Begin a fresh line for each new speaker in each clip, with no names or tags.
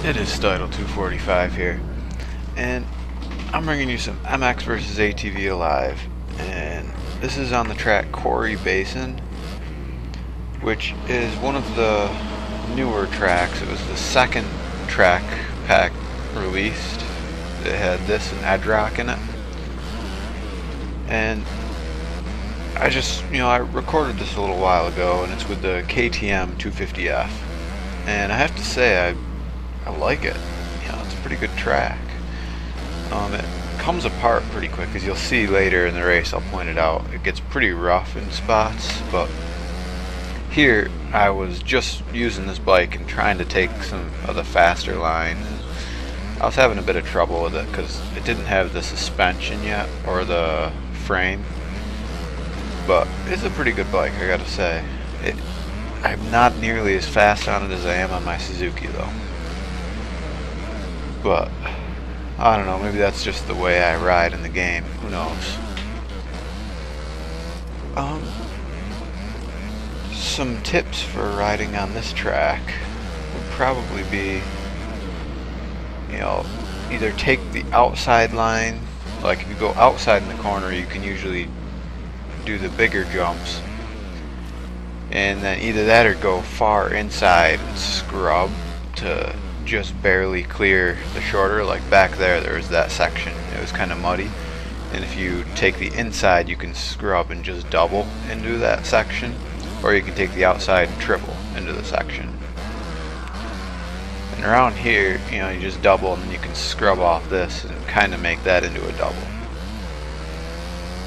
It is Stidle 245 here, and I'm bringing you some MX versus ATV Alive, and this is on the track Quarry Basin, which is one of the newer tracks. It was the second track pack released. It had this and Edge Rock in it, and I recorded this a little while ago, and it's with the KTM 250F, and I have to say I like it. It's a pretty good track. It comes apart pretty quick, as you'll see later in the race. I'll point it out. It gets pretty rough in spots, but here I was just using this bike and trying to take some of the faster lines. I was having a bit of trouble with it because it didn't have the suspension yet or the frame, but it's a pretty good bike, I gotta say. I'm not nearly as fast on it as I am on my Suzuki though. But I don't know, maybe that's just the way I ride in the game, who knows. Some tips for riding on this track would probably be, either take the outside line. Like if you go outside in the corner, you can usually do the bigger jumps, and then either that or go far inside and scrub to just barely clear the shorter. Like back there was that section, it was kind of muddy, and if you take the inside you can scrub and just double into that section, or you can take the outside and triple into the section. And around here, you just double and then you can scrub off this and kind of make that into a double.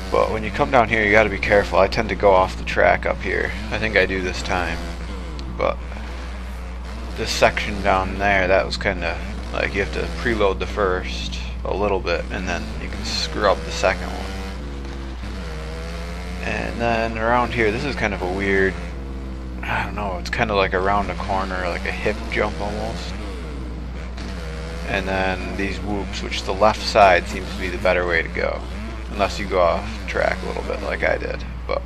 But when you come down here, you got to be careful. I tend to go off the track up here. I think I do this time, but this section down there, that was kind of like you have to preload the first a little bit and then you can scrub the second one. And then around here, this is kind of a weird, I don't know, it's kind of like around a corner, like a hip jump almost. And then these whoops, which the left side seems to be the better way to go, unless you go off track a little bit like I did. But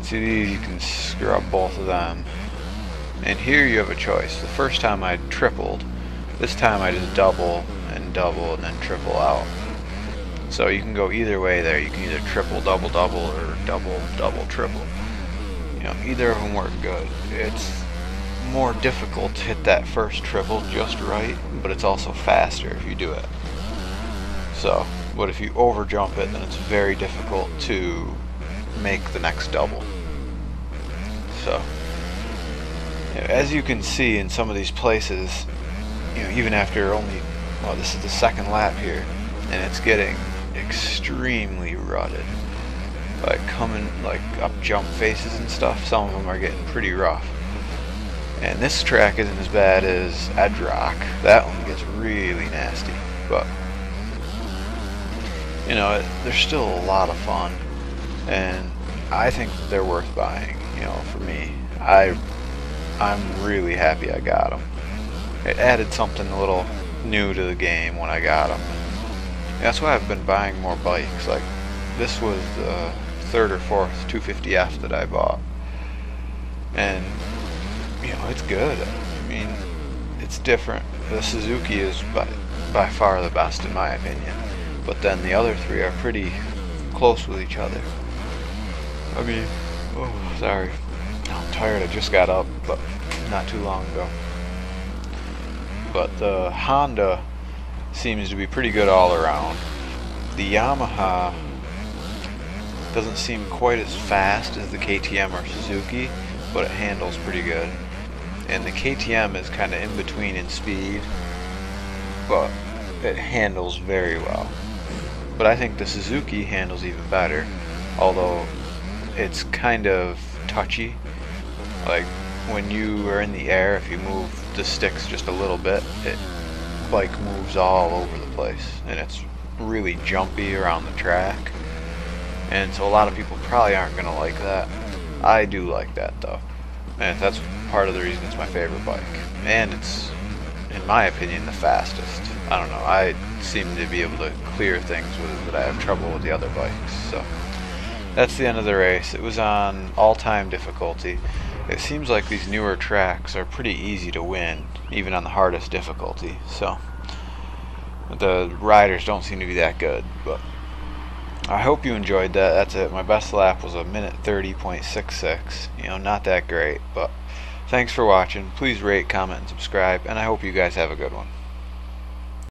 see these, you can scrub both of them. And here you have a choice. The first time I tripled, this time I just double and then triple out. So you can go either way there. You can either triple, double, double, or double, double, triple. Either of them work good. It's more difficult to hit that first triple just right, but it's also faster if you do it. So, but if you over jump it, then it's very difficult to make the next double. So, as you can see in some of these places, even after only, well, this is the second lap here, and it's getting extremely rutted. Like coming like up jump faces and stuff, some of them are getting pretty rough. And this track isn't as bad as Edge Rock. That one gets really nasty, but they're still a lot of fun, and I think they're worth buying. For me, I'm really happy I got them. It added something a little new to the game when I got them. That's why I've been buying more bikes. Like this was the third or fourth 250F that I bought, and it's good. I mean, it's different. The Suzuki is by far the best in my opinion, but then the other three are pretty close with each other. I mean, oh, sorry, I'm tired. I just got up, but not too long ago. But the Honda seems to be pretty good all around. The Yamaha doesn't seem quite as fast as the KTM or Suzuki, but it handles pretty good. And the KTM is kind of in between in speed, but it handles very well. But I think the Suzuki handles even better, although it's kind of touchy. Like when you are in the air, if you move the sticks just a little bit, it like moves all over the place, and it's really jumpy around the track. And so a lot of people probably aren't going to like that. I do like that though, and that's part of the reason it's my favorite bike, and it's, in my opinion, the fastest. I don't know, I seem to be able to clear things with it that I have trouble with the other bikes. So that's the end of the race. It was on all-time difficulty. it seems like these newer tracks are pretty easy to win, even on the hardest difficulty. So the riders don't seem to be that good, but I hope you enjoyed that. That's it. My best lap was a minute 30.66. You know, not that great, but thanks for watching. Please rate, comment, and subscribe, and I hope you guys have a good one.